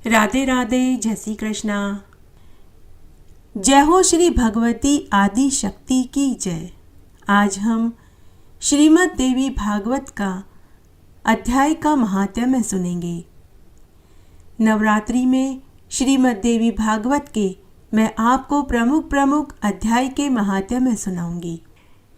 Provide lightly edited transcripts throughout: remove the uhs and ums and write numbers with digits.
राधे राधे, जय श्री कृष्णा। जय हो श्री भगवती आदि शक्ति की जय। आज हम श्रीमद् देवी भागवत का अध्याय का महात्म्य सुनेंगे। नवरात्रि में श्रीमद् देवी भागवत के मैं आपको प्रमुख अध्याय के महात्म्य सुनाऊंगी।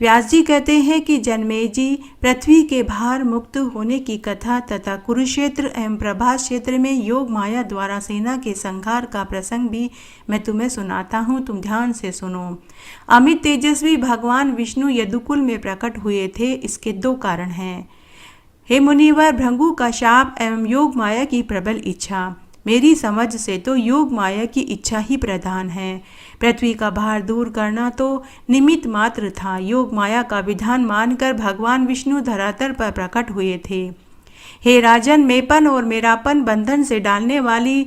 व्यास जी कहते हैं कि जनमेजी पृथ्वी के भार मुक्त होने की कथा तथा कुरुक्षेत्र एवं प्रभास क्षेत्र में योग माया द्वारा सेना के संहार का प्रसंग भी मैं तुम्हें सुनाता हूँ, तुम ध्यान से सुनो। अमित तेजस्वी भगवान विष्णु यदुकुल में प्रकट हुए थे। इसके दो कारण हैं। हे मुनिवर, भृंगु का शाप एवं योग माया की प्रबल इच्छा। मेरी समझ से तो योग माया की इच्छा ही प्रधान है। पृथ्वी का भार दूर करना तो निमित्त मात्र था। योग माया का विधान मानकर भगवान विष्णु धरातल पर प्रकट हुए थे। हे राजन, मेपन और मेरापन बंधन से डालने वाली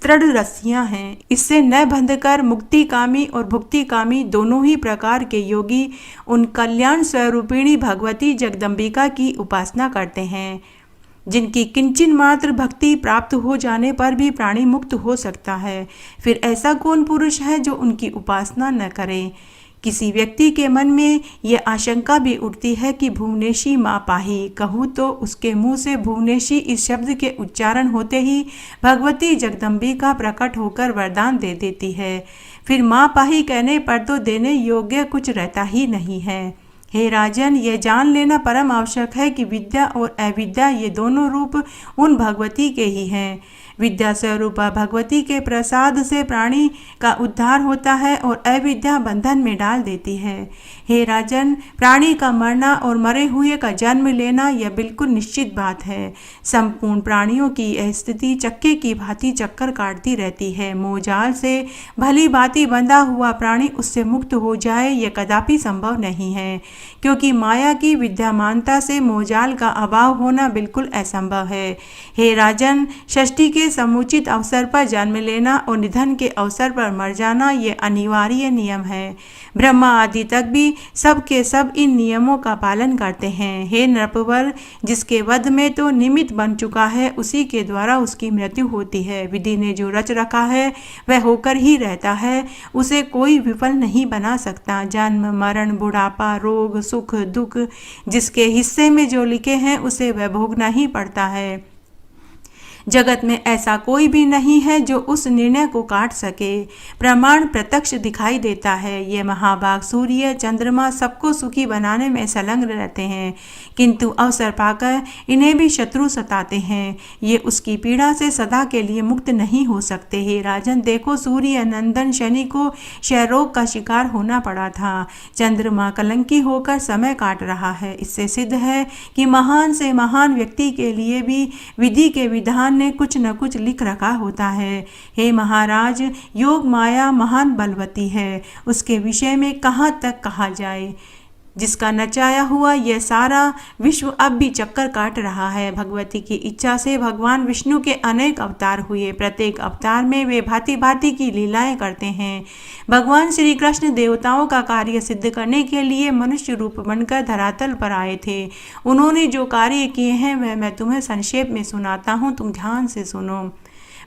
दृढ़ रस्सियां हैं। इससे न बंधकर मुक्तिकामी और भुक्तिकामी दोनों ही प्रकार के योगी उन कल्याण स्वरूपिणी भगवती जगदम्बिका की उपासना करते हैं, जिनकी किंचन मात्र भक्ति प्राप्त हो जाने पर भी प्राणी मुक्त हो सकता है। फिर ऐसा कौन पुरुष है जो उनकी उपासना न करे। किसी व्यक्ति के मन में यह आशंका भी उठती है कि भुवनेशी माँ पाही, कहूँ तो उसके मुंह से भुवनेशी इस शब्द के उच्चारण होते ही भगवती जगदम्बिका प्रकट होकर वरदान दे देती है। फिर माँ पाही कहने पर तो देने योग्य कुछ रहता ही नहीं है। हे राजन, यह जान लेना परम आवश्यक है कि विद्या और अविद्या ये दोनों रूप उन भगवती के ही हैं। विद्या स्वरूपा भगवती के प्रसाद से प्राणी का उद्धार होता है और अविद्या बंधन में डाल देती है। हे राजन, प्राणी का मरना और मरे हुए का जन्म लेना यह बिल्कुल निश्चित बात है। संपूर्ण प्राणियों की यह स्थिति चक्के की भांति चक्कर काटती रहती है। मोहजाल से भली भांति बंधा हुआ प्राणी उससे मुक्त हो जाए यह कदापि संभव नहीं है, क्योंकि माया की विद्यमानता से मोहजाल का अभाव होना बिल्कुल असंभव है। हे राजन, षष्ठी के समुचित अवसर पर जन्म लेना और निधन के अवसर पर मर जाना यह अनिवार्य नियम है। ब्रह्मा आदि तक भी सब के सब इन नियमों का पालन करते हैं। हे नृपवर, जिसके वध में तो निमित्त बन चुका है, उसी के द्वारा उसकी मृत्यु होती है। विधि ने जो रच रखा है वह होकर ही रहता है, उसे कोई विफल नहीं बना सकता। जन्म, मरण, बुढ़ापा, रोग, सुख, दुख जिसके हिस्से में जो लिखे हैं उसे वह भोगना ही पड़ता है। जगत में ऐसा कोई भी नहीं है जो उस निर्णय को काट सके। प्रमाण प्रत्यक्ष दिखाई देता है। ये महाभाग सूर्य, चंद्रमा सबको सुखी बनाने में संलग्न रहते हैं, किंतु अवसर पाकर इन्हें भी शत्रु सताते हैं। ये उसकी पीड़ा से सदा के लिए मुक्त नहीं हो सकते। हे राजन, देखो, सूर्य नंदन शनि को क्षयरोग का शिकार होना पड़ा था। चंद्रमा कलंकी होकर समय काट रहा है। इससे सिद्ध है कि महान से महान व्यक्ति के लिए भी विधि के विधान ने कुछ न कुछ लिख रखा होता है। हे महाराज, योग माया महान बलवती है, उसके विषय में कहाँ तक कहा जाए। जिसका नचाया हुआ यह सारा विश्व अब भी चक्कर काट रहा है। भगवती की इच्छा से भगवान विष्णु के अनेक अवतार हुए। प्रत्येक अवतार में वे भांति भांति की लीलाएं करते हैं। भगवान श्री कृष्ण देवताओं का कार्य सिद्ध करने के लिए मनुष्य रूप बनकर धरातल पर आए थे। उन्होंने जो कार्य किए हैं वह मैं तुम्हें संक्षेप में सुनाता हूँ, तुम ध्यान से सुनो।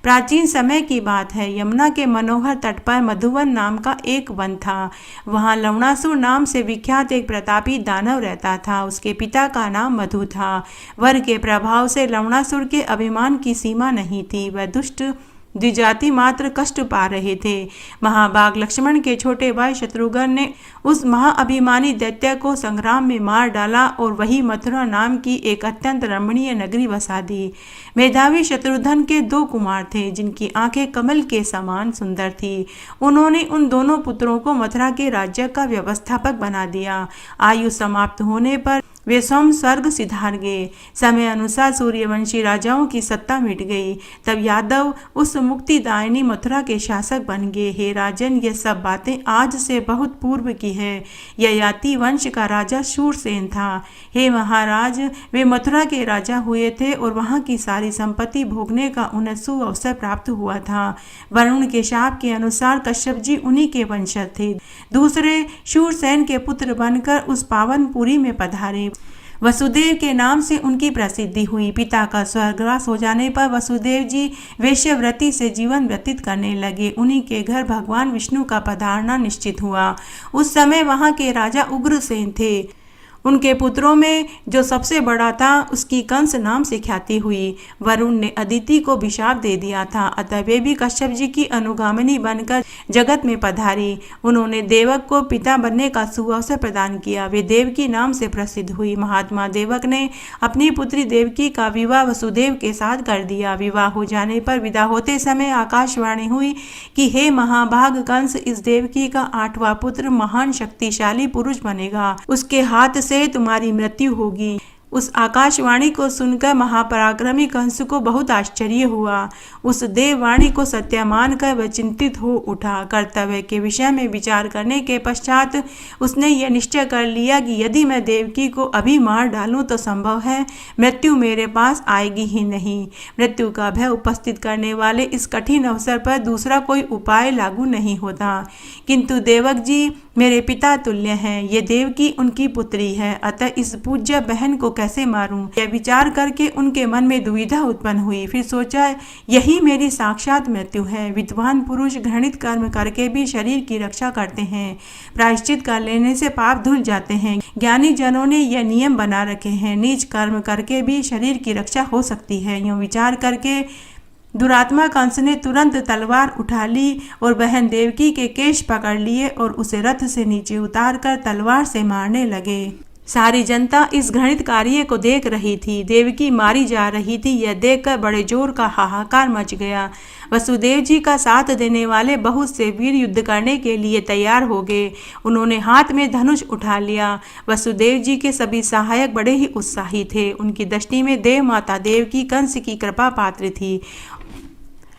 प्राचीन समय की बात है। यमुना के मनोहर तट पर मधुवन नाम का एक वन था। वहाँ लवणासुर नाम से विख्यात एक प्रतापी दानव रहता था। उसके पिता का नाम मधु था। वर के प्रभाव से लवणासुर के अभिमान की सीमा नहीं थी। वह दुष्ट द्विजाति मात्र कष्ट पा रहे थे। महाभाग लक्ष्मण के छोटे भाई शत्रुघ्न ने उस महाअभिमानी दैत्य को संग्राम में मार डाला और वही मथुरा नाम की एक अत्यंत रमणीय नगरी बसा दी। मेधावी शत्रुघ्न के दो कुमार थे, जिनकी आंखें कमल के समान सुंदर थी। उन्होंने उन दोनों पुत्रों को मथुरा के राज्य का व्यवस्थापक बना दिया। आयु समाप्त होने पर वे स्वयं स्वर्ग सिधार गए। समय अनुसार सूर्यवंशी राजाओं की सत्ता मिट गई। तब यादव उस मुक्तिदायिनी मथुरा के शासक बन गए। हे राजन, ये सब बातें आज से बहुत पूर्व की है। ययाति वंश का राजा शूरसेन था। हे महाराज, वे मथुरा के राजा हुए थे और वहाँ की सारी संपत्ति भोगने का उन्हें सुअवसर प्राप्त हुआ था। वरुण के शाप के अनुसार कश्यप जी उन्हीं के वंशज थे। दूसरे शूरसेन के पुत्र बनकर उस पावन पुरी में पधारे। वसुदेव के नाम से उनकी प्रसिद्धि हुई। पिता का स्वर्गवास हो जाने पर वसुदेव जी वेश्यावृत्ति से जीवन व्यतीत करने लगे। उन्हीं के घर भगवान विष्णु का पधारना निश्चित हुआ। उस समय वहां के राजा उग्रसेन थे। उनके पुत्रों में जो सबसे बड़ा था उसकी कंस नाम से ख्याति हुई। वरुण ने अदिति को अभिशाप दे दिया था, अतः वे भी कश्यप जी की अनुगामिनी बनकर जगत में पधारी। उन्होंने देवक को पिता बनने का सुअवसर प्रदान किया। वे देवकी नाम से प्रसिद्ध हुई। महात्मा देवक ने अपनी पुत्री देवकी का विवाह वसुदेव के साथ कर दिया। विवाह हो जाने पर विदा होते समय आकाशवाणी हुई कि हे महाभाग कंस, इस देवकी का 8वां पुत्र महान शक्तिशाली पुरुष बनेगा। उसके हाथ से तुम्हारी मृत्यु होगी। उस आकाशवाणी को सुनकर महापराक्रमी कंस को बहुत आश्चर्य हुआ। उस देववाणी को सत्य मानकर वह चिंतित हो उठा। कर्तव्य के विषय में विचार करने के पश्चात उसने यह निश्चय कर लिया कि यदि मैं देवकी को अभी मार डालूं तो संभव है मृत्यु मेरे पास आएगी ही नहीं। मृत्यु का भय उपस्थित करने वाले इस कठिन अवसर पर दूसरा कोई उपाय लागू नहीं होता। किंतु देवक जी मेरे पिता तुल्य हैं, ये देवकी उनकी पुत्री है, अतः इस पूज्य बहन को कैसे मारूं? यह विचार करके उनके मन में दुविधा उत्पन्न हुई। फिर सोचा यही मेरी साक्षात मृत्यु है। विद्वान पुरुष घृणित कर्म करके भी शरीर की रक्षा करते हैं। प्रायश्चित कर लेने से पाप धुल जाते हैं। ज्ञानी जनों ने यह नियम बना रखे हैं, नीच कर्म करके भी शरीर की रक्षा हो सकती है। यूं विचार करके दुरात्मा कंस ने तुरंत तलवार उठा ली और बहन देवकी के केश पकड़ लिए और उसे रथ से नीचे उतारकर तलवार से मारने लगे। सारी जनता इस घृणित कार्य को देख रही थी। देवकी मारी जा रही थी, यह देखकर बड़े जोर का हाहाकार मच गया। वसुदेव जी का साथ देने वाले बहुत से वीर युद्ध करने के लिए तैयार हो गए। उन्होंने हाथ में धनुष उठा लिया। वसुदेव जी के सभी सहायक बड़े ही उत्साही थे। उनकी दृष्टि में देव माता देवकी कंस की कृपा पात्र थी,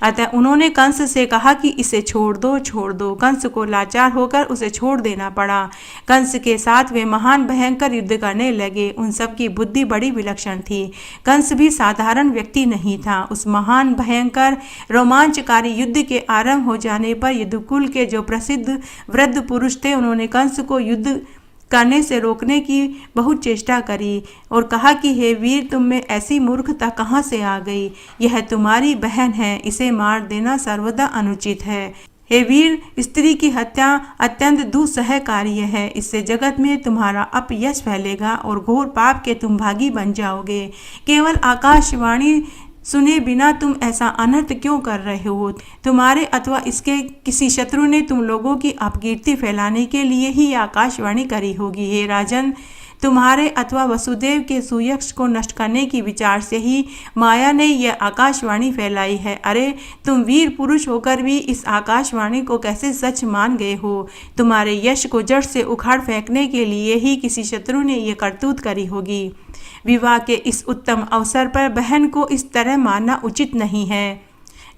अतः उन्होंने कंस से कहा कि इसे छोड़ दो। कंस को लाचार होकर उसे छोड़ देना पड़ा। कंस के साथ वे महान भयंकर युद्ध करने लगे। उन सब की बुद्धि बड़ी विलक्षण थी। कंस भी साधारण व्यक्ति नहीं था। उस महान भयंकर रोमांचकारी युद्ध के आरंभ हो जाने पर यदुकुल के जो प्रसिद्ध वृद्ध पुरुष थे, उन्होंने कंस को युद्ध करने से रोकने की बहुत चेष्टा करी और कहा कि हे वीर, तुम में ऐसी मूर्खता कहाँ से आ गई? यह तुम्हारी बहन है, इसे मार देना सर्वदा अनुचित है। हे वीर, स्त्री की हत्या अत्यंत दुस्सह कार्य है। इससे जगत में तुम्हारा अपयश फैलेगा और घोर पाप के तुम भागी बन जाओगे। केवल आकाशवाणी सुने बिना तुम ऐसा अनर्थ क्यों कर रहे हो? तुम्हारे अथवा इसके किसी शत्रु ने तुम लोगों की अपकीर्ति फैलाने के लिए ही आकाशवाणी करी होगी। हे राजन, तुम्हारे अथवा वसुदेव के सुयश को नष्ट करने की विचार से ही माया ने यह आकाशवाणी फैलाई है। अरे, तुम वीर पुरुष होकर भी इस आकाशवाणी को कैसे सच मान गए हो? तुम्हारे यश को जड़ से उखाड़ फेंकने के लिए ही किसी शत्रु ने यह करतूत करी होगी। विवाह के इस उत्तम अवसर पर बहन को इस तरह मारना उचित नहीं है।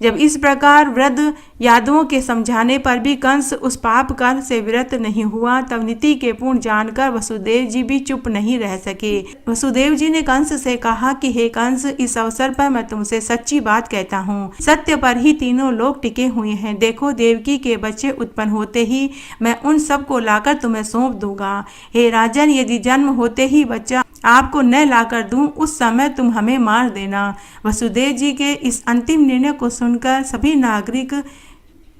जब इस प्रकार वृद्ध यादवों के समझाने पर भी कंस उस पाप कर्म से विरत नहीं हुआ, तब नीति के पूर्ण जानकर वसुदेव जी भी चुप नहीं रह सके। वसुदेव जी ने कंस से कहा कि हे कंस, इस अवसर पर मैं तुमसे सच्ची बात कहता हूँ। सत्य पर ही तीनों लोग टिके हुए हैं। देखो, देवकी के बच्चे उत्पन्न होते ही मैं उन सब को लाकर तुम्हें सौंप दूंगा। हे राजन, यदि जन्म होते ही बच्चा आपको न लाकर दूं, उस समय तुम हमें मार देना। वसुदेव जी के इस अंतिम निर्णय को सुनकर सभी नागरिक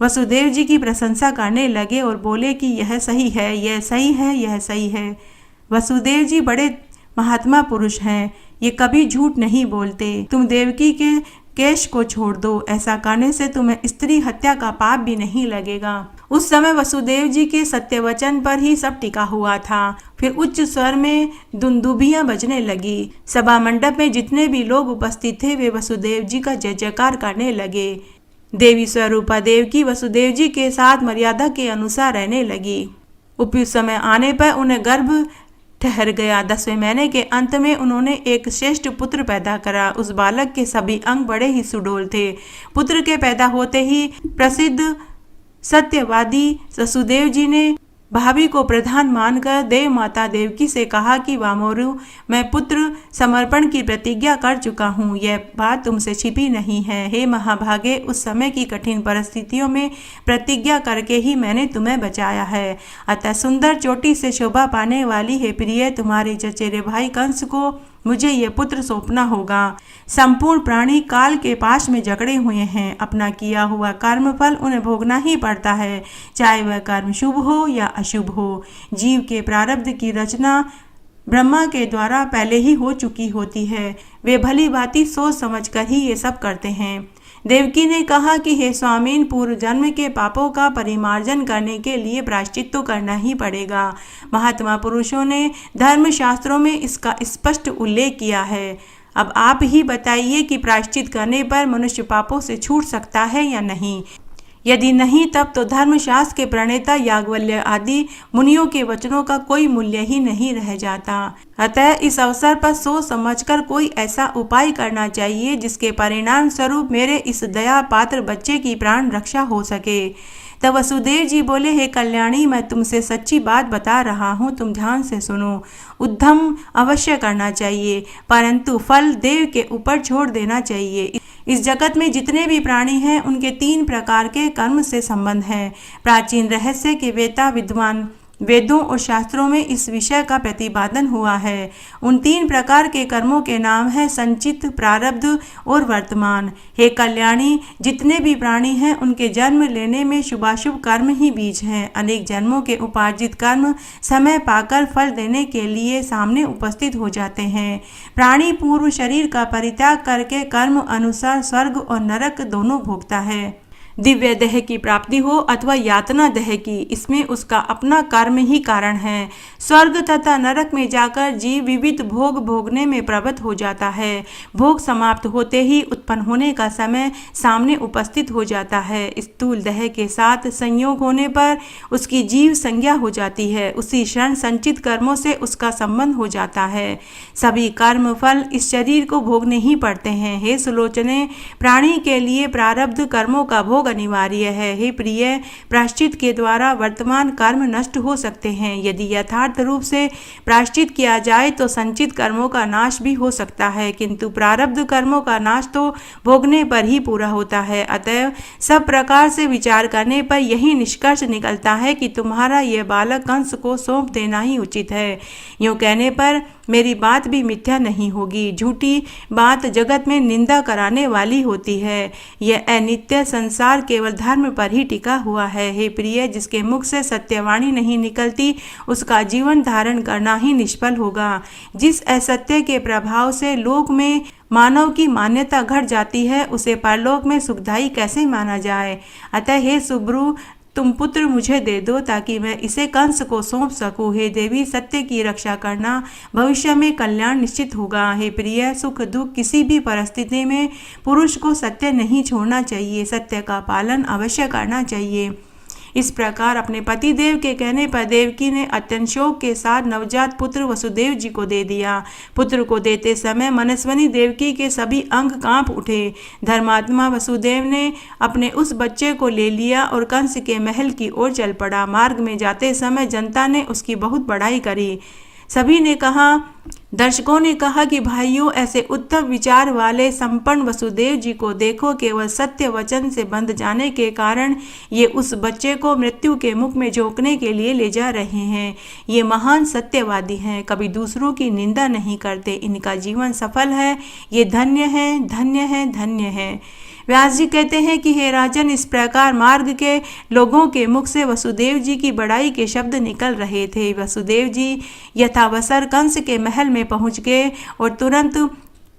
वसुदेव जी की प्रशंसा करने लगे और बोले कि यह सही है, यह सही है, यह सही है। वसुदेव जी बड़े महात्मा पुरुष हैं, ये कभी झूठ नहीं बोलते। तुम देवकी के केश को छोड़ दो, ऐसा करने से तुम्हें स्त्री हत्या का पाप भी नहीं लगेगा। उस समय वसुदेव जी के सत्य वचन पर ही सब टिका हुआ था। फिर उच्च स्वर में दुंदुभियां बजने लगी। सभा मंडप में जितने भी लोग उपस्थित थे वे वसुदेव जी का जय जयकार करने लगे। देवी स्वरूपा देवकी वसुदेव जी के साथ मर्यादा के अनुसार रहने लगी। उपयुक्त समय आने पर उन्हें गर्भ ठहर गया। 10वें महीने के अंत में उन्होंने एक श्रेष्ठ पुत्र पैदा करा। उस बालक के सभी अंग बड़े ही सुडौल थे। पुत्र के पैदा होते ही प्रसिद्ध सत्यवादी वसुदेव जी ने भाभी को प्रधान मानकर देव माता देवकी से कहा कि वामोरु, मैं पुत्र समर्पण की प्रतिज्ञा कर चुका हूँ। यह बात तुमसे छिपी नहीं है। हे महाभागे, उस समय की कठिन परिस्थितियों में प्रतिज्ञा करके ही मैंने तुम्हें बचाया है। अतः सुंदर चोटी से शोभा पाने वाली हे प्रिय, तुम्हारे चचेरे भाई कंस को मुझे ये पुत्र सौंपना होगा। संपूर्ण प्राणी काल के पाश में जकड़े हुए हैं। अपना किया हुआ कर्म फल उन्हें भोगना ही पड़ता है, चाहे वह कर्म शुभ हो या अशुभ हो। जीव के प्रारब्ध की रचना ब्रह्मा के द्वारा पहले ही हो चुकी होती है। वे भली भांति सोच समझ कर ही ये सब करते हैं। देवकी ने कहा कि हे स्वामीन, पूर्व जन्म के पापों का परिमार्जन करने के लिए प्रायश्चित तो करना ही पड़ेगा। महात्मा पुरुषों ने धर्मशास्त्रों में इसका स्पष्ट उल्लेख किया है। अब आप ही बताइए कि प्रायश्चित करने पर मनुष्य पापों से छूट सकता है या नहीं। यदि नहीं, तब तो धर्मशास्त्र के प्रणेता याज्ञवल्क्य आदि मुनियों के वचनों का कोई मूल्य ही नहीं रह जाता। अतः इस अवसर पर सोच समझकर कोई ऐसा उपाय करना चाहिए जिसके परिणाम स्वरूप मेरे इस दया पात्र बच्चे की प्राण रक्षा हो सके। तब वसुदेव जी बोले, हे कल्याणी, मैं तुमसे सच्ची बात बता रहा हूँ, तुम ध्यान से सुनो। उद्यम अवश्य करना चाहिए, परंतु फल देव के ऊपर छोड़ देना चाहिए। इस जगत में जितने भी प्राणी हैं, उनके 3 प्रकार के कर्म से संबंध है। प्राचीन रहस्य के वेता विद्वान वेदों और शास्त्रों में इस विषय का प्रतिपादन हुआ है। उन 3 प्रकार के कर्मों के नाम है संचित, प्रारब्ध और वर्तमान। हे कल्याणी, जितने भी प्राणी हैं उनके जन्म लेने में शुभाशुभ कर्म ही बीज हैं। अनेक जन्मों के उपार्जित कर्म समय पाकर फल देने के लिए सामने उपस्थित हो जाते हैं। प्राणी पूर्व शरीर का परित्याग करके कर्म अनुसार स्वर्ग और नरक दोनों भोगता है। दिव्य देह की प्राप्ति हो अथवा यातना देह की, इसमें उसका अपना कर्म ही कारण है। स्वर्ग तथा नरक में जाकर जीव विविध भोग भोगने में प्रवृत्त हो जाता है। भोग समाप्त होते ही उत्पन्न होने का समय सामने उपस्थित हो जाता है। स्थूल देह के साथ संयोग होने पर उसकी जीव संज्ञा हो जाती है। उसी क्षण संचित कर्मों से उसका संबंध हो जाता है। सभी कर्म फल इस शरीर को भोगने ही पड़ते हैं। हे सुलोचने, प्राणी के लिए प्रारब्ध कर्मों का भोग अनिवार्य है। हे प्रिय, प्रायश्चित के द्वारा वर्तमान कर्म नष्ट हो सकते हैं। यदि यथार्थ रूप से प्रायश्चित किया जाए तो संचित कर्मों का नाश भी हो सकता है, किंतु प्रारब्ध कर्मों का नाश तो भोगने पर ही पूरा होता है। अतएव सब प्रकार से विचार करने पर यही निष्कर्ष निकलता है कि तुम्हारा यह बालक कंस को सौंप देना ही उचित है। यूँ कहने पर मेरी बात भी मिथ्या नहीं होगी। झूठी बात जगत में निंदा कराने वाली होती है। यह अनित्य संसार केवल धर्म पर ही टिका हुआ है। हे प्रिय, जिसके मुख से सत्यवाणी नहीं निकलती उसका जीवन धारण करना ही निष्फल होगा। जिस असत्य के प्रभाव से लोक में मानव की मान्यता घट जाती है, उसे परलोक में सुखदायी कैसे माना जाए। अतः हे सुब्रू, तुम पुत्र मुझे दे दो ताकि मैं इसे कंस को सौंप सकूं। हे देवी, सत्य की रक्षा करना, भविष्य में कल्याण निश्चित होगा। हे प्रिय, सुख दुख किसी भी परिस्थिति में पुरुष को सत्य नहीं छोड़ना चाहिए, सत्य का पालन अवश्य करना चाहिए। इस प्रकार अपने पति देव के कहने पर देवकी ने अत्यंत शोक के साथ नवजात पुत्र वसुदेव जी को दे दिया। पुत्र को देते समय मनस्विनी देवकी के सभी अंग कांप उठे। धर्मात्मा वसुदेव ने अपने उस बच्चे को ले लिया और कंस के महल की ओर चल पड़ा। मार्ग में जाते समय जनता ने उसकी बहुत बड़ाई करी। सभी ने कहा, दर्शकों ने कहा कि भाइयों, ऐसे उत्तम विचार वाले संपन्न वसुदेव जी को देखो। केवल सत्य वचन से बंध जाने के कारण ये उस बच्चे को मृत्यु के मुख में झोंकने के लिए ले जा रहे हैं। ये महान सत्यवादी हैं, कभी दूसरों की निंदा नहीं करते। इनका जीवन सफल है। ये धन्य है, धन्य है, धन्य है। व्यास जी कहते हैं कि हे राजन, इस प्रकार मार्ग के लोगों के मुख से वसुदेव जी की बड़ाई के शब्द निकल रहे थे। वसुदेव जी यथावसर कंस के महल में पहुंच गए और तुरंत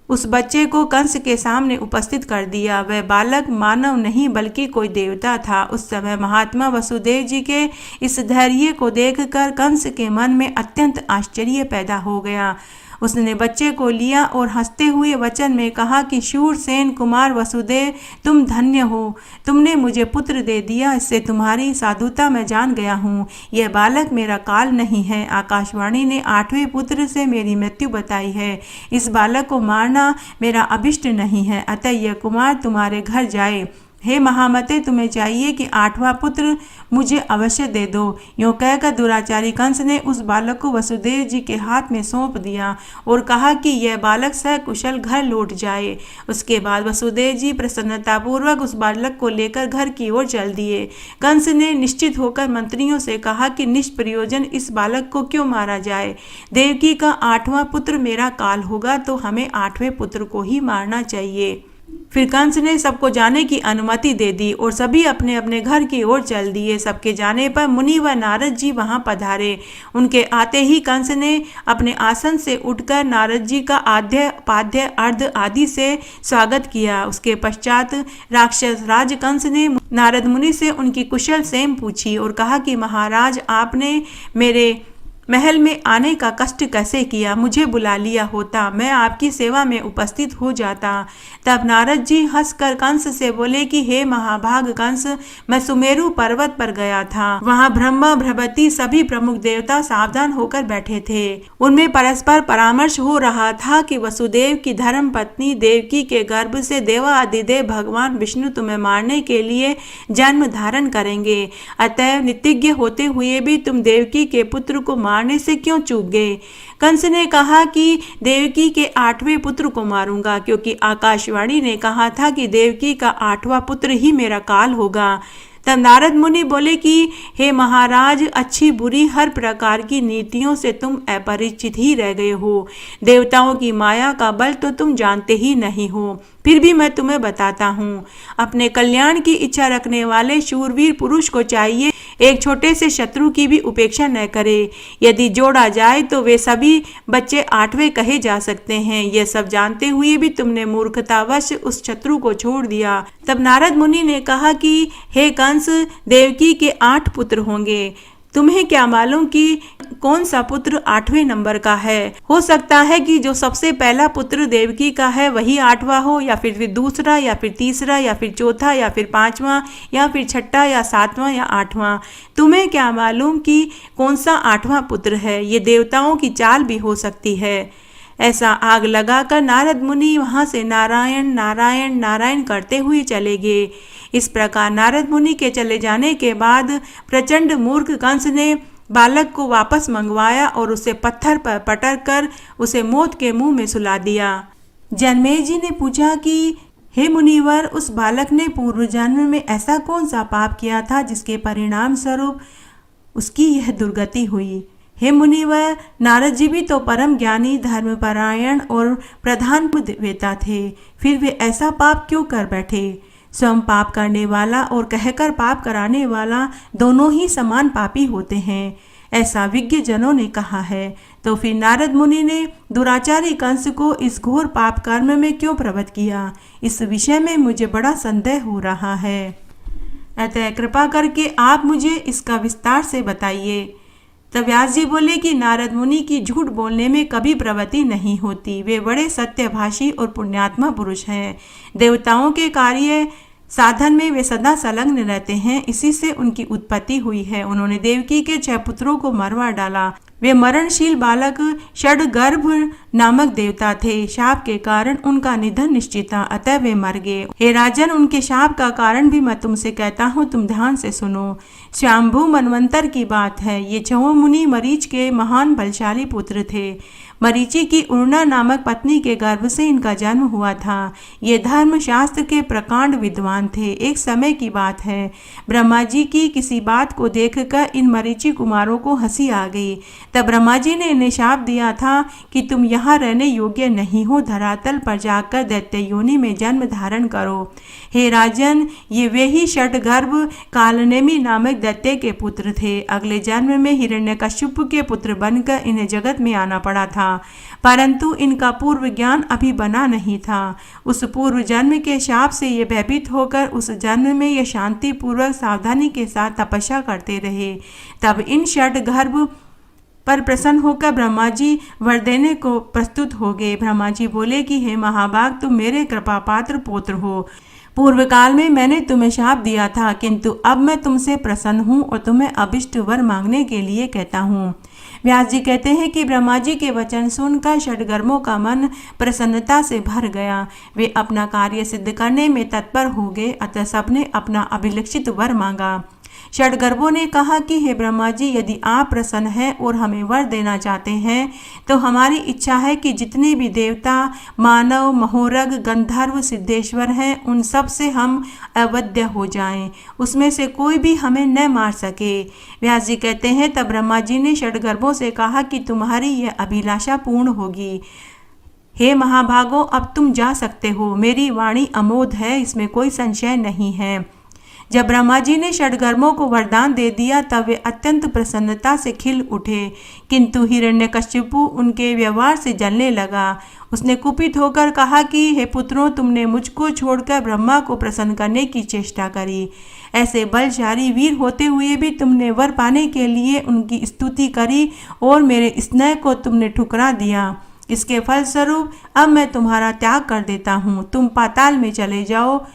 उस बच्चे को कंस के सामने उपस्थित कर दिया। वह बालक मानव नहीं बल्कि कोई देवता था। उस समय महात्मा वसुदेव जी के इस धैर्य को देखकर कंस के मन में अत्यंत आश्चर्य पैदा हो गया। उसने बच्चे को लिया और हंसते हुए वचन में कहा कि शूरसेन कुमार वसुदेव, तुम धन्य हो। तुमने मुझे पुत्र दे दिया, इससे तुम्हारी साधुता मैं जान गया हूँ। यह बालक मेरा काल नहीं है। आकाशवाणी ने 8वें पुत्र से मेरी मृत्यु बताई है। इस बालक को मारना मेरा अभिष्ट नहीं है, अतः यह कुमार तुम्हारे घर जाए। हे महामते, तुम्हें चाहिए कि 8वां पुत्र मुझे अवश्य दे दो। यूं कहकर दुराचारी कंस ने उस बालक को वसुदेव जी के हाथ में सौंप दिया और कहा कि यह बालक सकुशल घर लौट जाए। उसके बाद वसुदेव जी प्रसन्नतापूर्वक उस बालक को लेकर घर की ओर चल दिए। कंस ने निश्चित होकर मंत्रियों से कहा कि निष्प्रयोजन इस बालक को क्यों मारा जाए। देवकी का 8वां पुत्र मेरा काल होगा तो हमें 8वें पुत्र को ही मारना चाहिए। फिर कंस ने सबको जाने की अनुमति दे दी और सभी अपने अपने घर की ओर चल दिए। सबके जाने पर मुनि व नारद जी वहां पधारे। उनके आते ही कंस ने अपने आसन से उठकर नारद जी का आद्य पाद्य अर्ध आदि से स्वागत किया। उसके पश्चात राक्षस राज कंस ने नारद मुनि से उनकी कुशल क्षेम पूछी और कहा कि महाराज, आपने मेरे महल में आने का कष्ट कैसे किया? मुझे बुला लिया होता, मैं आपकी सेवा में उपस्थित हो जाता। तब नारद जी हंसकर कंस से बोले कि हे महाभाग कंस, मैं सुमेरु पर्वत पर गया था। वहां ब्रह्मा बृहस्पति सभी प्रमुख देवता सावधान होकर बैठे थे। उनमें परस्पर परामर्श हो रहा था कि वसुदेव की धर्म पत्नी देवकी के गर्भ से देवादिदेव भगवान विष्णु तुम्हें मारने के लिए जन्म धारण करेंगे। अतः नितिज्ञ होते हुए भी तुम देवकी के पुत्र को मारने से क्यों चूक गए? कंस ने कहा कि देवकी के 8वें पुत्र को मारूंगा, क्योंकि आकाशवाणी ने कहा था कि देवकी का 8वां पुत्र ही मेरा काल होगा। तब नारद मुनि बोले कि हे महाराज, अच्छी बुरी हर प्रकार की नीतियों से तुम अपरिचित ही रह गए हो। देवताओं की माया का बल तो तुम जानते ही नहीं हो। फिर भी मैं तुम्हें बताता हूँ। अपने कल्याण की इच्छा रखने वाले शूरवीर पुरुष को चाहिए एक छोटे से शत्रु की भी उपेक्षा न करे। यदि जोड़ा जाए तो वे सभी बच्चे 8वें कहे जा सकते हैं। यह सब जानते हुए भी तुमने मूर्खतावश उस शत्रु को छोड़ दिया। तब नारद मुनि ने कहा कि हे कंस, देवकी के 8 पुत्र होंगे। तुम्हें क्या मालूम कि कौन सा पुत्र 8वें नंबर का है? हो सकता है कि जो सबसे पहला पुत्र देवकी का है वही 8वां हो, या फिर दूसरा, या फिर तीसरा, या फिर चौथा, या फिर 5वां, या फिर छठा, या 7वां, या 8वां। तुम्हें क्या मालूम कि कौन सा 8वां पुत्र है? ये देवताओं की चाल भी हो सकती है। ऐसा आग लगाकर नारद मुनि वहां से नारायण नारायण नारायण करते हुए चले गए। इस प्रकार नारद मुनि के चले जाने के बाद प्रचंड मूर्ख कंस ने बालक को वापस मंगवाया और उसे पत्थर पर पटक कर उसे मौत के मुंह में सुला दिया। जनमेजय जी ने पूछा कि हे मुनिवर, उस बालक ने पूर्व जन्म में ऐसा कौन सा पाप किया था जिसके परिणाम स्वरूप उसकी यह दुर्गति हुई? हे मुनिवर, नारद जी भी तो परम ज्ञानी, धर्मपरायण और प्रधान वेता थे, फिर वे ऐसा पाप क्यों कर बैठे? स्वयं पाप करने वाला और कहकर पाप कराने वाला दोनों ही समान पापी होते हैं, ऐसा विज्ञ जनों ने कहा है। तो फिर नारद मुनि ने दुराचारी कंस को इस घोर पाप कर्म में क्यों प्रवृत्त किया? इस विषय में मुझे बड़ा संदेह हो रहा है। अतः कृपा करके आप मुझे इसका विस्तार से बताइए। तब व्यास जी बोले कि नारद मुनि की झूठ बोलने में कभी प्रवृत्ति नहीं होती। वे बड़े सत्यभाषी और पुण्यात्मा पुरुष हैं। देवताओं के कार्य साधन में वे सदा संलग्न रहते हैं, इसी से उनकी उत्पत्ति हुई है। उन्होंने देवकी के 6 पुत्रों को मरवा डाला। वे मरणशील बालक षडगर्भ नामक देवता थे। शाप के कारण उनका निधन निश्चित था, अतः वे मर गए। हे राजन, उनके शाप का कारण भी मैं तुमसे कहता हूँ, तुम ध्यान से सुनो। स्वयंभू मनवंतर की बात है। ये 6 मुनि मरीच के महान बलशाली पुत्र थे। मरीचि की उर्णा नामक पत्नी के गर्भ से इनका जन्म हुआ था। ये धर्म शास्त्र के प्रकांड विद्वान थे। एक समय की बात है, ब्रह्मा जी की किसी बात को देखकर इन मरीचि कुमारों को हंसी आ गई। तब ब्रह्मा जी ने इन्हें शाप दिया था कि तुम यहाँ रहने योग्य नहीं हो, धरातल पर जाकर दैत्य योनि में जन्म धारण करो। हे राजन, ये वे ही षडगर्भ कालनेमी नामक दैत्य के पुत्र थे। अगले जन्म में हिरण्यकश्यप के पुत्र बनकर इन्हें जगत में आना पड़ा था, परंतु इनका पूर्व ज्ञान अभी बना नहीं था। उस पूर्व जन्म के शाप से ये भयभीत होकर उस जन्म में ये शांति पूर्वक सावधानी के साथ तपस्या करते रहे। तब इन षडगर्भ पर प्रसन्न होकर ब्रह्मा जी वर देने को प्रस्तुत हो गए। ब्रह्मा जी बोले कि हे महाभाग, तुम मेरे कृपा पात्र पुत्र हो। पूर्व काल में मैंने तुम्हें शाप दिया था, किंतु अब मैं तुमसे प्रसन्न हूँ और तुम्हें अभिष्ट वर मांगने के लिए कहता हूँ। व्यास जी कहते हैं कि ब्रह्मा जी के वचन सुनकर षड्गर्भों का मन प्रसन्नता से भर गया। वे अपना कार्य सिद्ध करने में तत्पर हो गए, अतः सबने अपना अभिलषित वर मांगा। षड्गर्भों ने कहा कि हे ब्रह्मा जी, यदि आप प्रसन्न हैं और हमें वर देना चाहते हैं तो हमारी इच्छा है कि जितने भी देवता, मानव, महोरग, गंधर्व, सिद्धेश्वर हैं उन सब से हम अवध्य हो जाएं, उसमें से कोई भी हमें न मार सके। व्यास जी कहते हैं तब ब्रह्मा जी ने षड्गर्भों से कहा कि तुम्हारी यह अभिलाषा पूर्ण होगी। हे महाभागो, अब तुम जा सकते हो। मेरी वाणी अमोघ है, इसमें कोई संशय नहीं है। जब ब्रह्मा जी ने षड्गर्भों को वरदान दे दिया तब वे अत्यंत प्रसन्नता से खिल उठे, किंतु हिरण्यकश्यपु उनके व्यवहार से जलने लगा। उसने कुपित होकर कहा कि हे पुत्रों, तुमने मुझको छोड़कर ब्रह्मा को प्रसन्न करने की चेष्टा करी। ऐसे बलशाली वीर होते हुए भी तुमने वर पाने के लिए उनकी स्तुति करी और मेरे स्नेह को तुमने ठुकरा दिया। इसके फलस्वरूप अब मैं तुम्हारा त्याग कर देता हूँ। तुम पाताल में चले जाओ।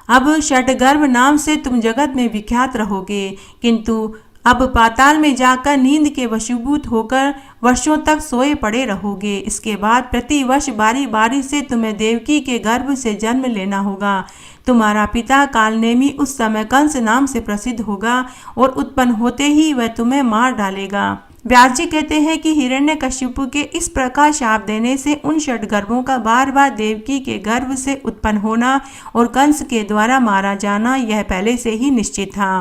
अब षड्गर्भ नाम से तुम जगत में विख्यात रहोगे, किंतु अब पाताल में जाकर नींद के वशीभूत होकर वर्षों तक सोए पड़े रहोगे। इसके बाद प्रतिवर्ष बारी बारी से तुम्हें देवकी के गर्भ से जन्म लेना होगा। तुम्हारा पिता कालनेमी उस समय कंस नाम से प्रसिद्ध होगा और उत्पन्न होते ही वह तुम्हें मार डालेगा। व्यास जी कहते हैं कि हिरण्यकश्यपु के इस प्रकार शाप देने से उन षड्गर्भों का बार बार देवकी के गर्भ से उत्पन्न होना और कंस के द्वारा मारा जाना यह पहले से ही निश्चित था।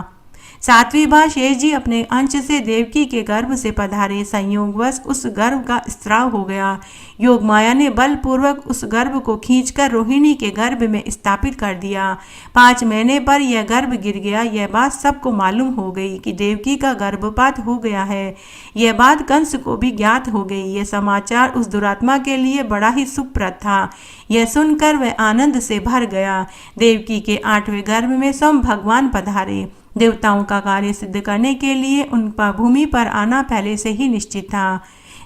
सातवीं बार शेष जी अपने अंश से देवकी के गर्भ से पधारे। संयोगवश उस गर्भ का स्त्राव हो गया। योग माया ने बलपूर्वक उस गर्भ को खींचकर रोहिणी के गर्भ में स्थापित कर दिया। 5 महीने पर यह गर्भ गिर गया। यह बात सबको मालूम हो गई कि देवकी का गर्भपात हो गया है। यह बात कंस को भी ज्ञात हो गई। यह समाचार उस दुरात्मा के लिए बड़ा ही सुखप्रद था। यह सुनकर वह आनंद से भर गया। देवकी के 8वें गर्भ में स्वयं भगवान पधारे। देवताओं का कार्य सिद्ध करने के लिए उनका भूमि पर आना पहले से ही निश्चित था।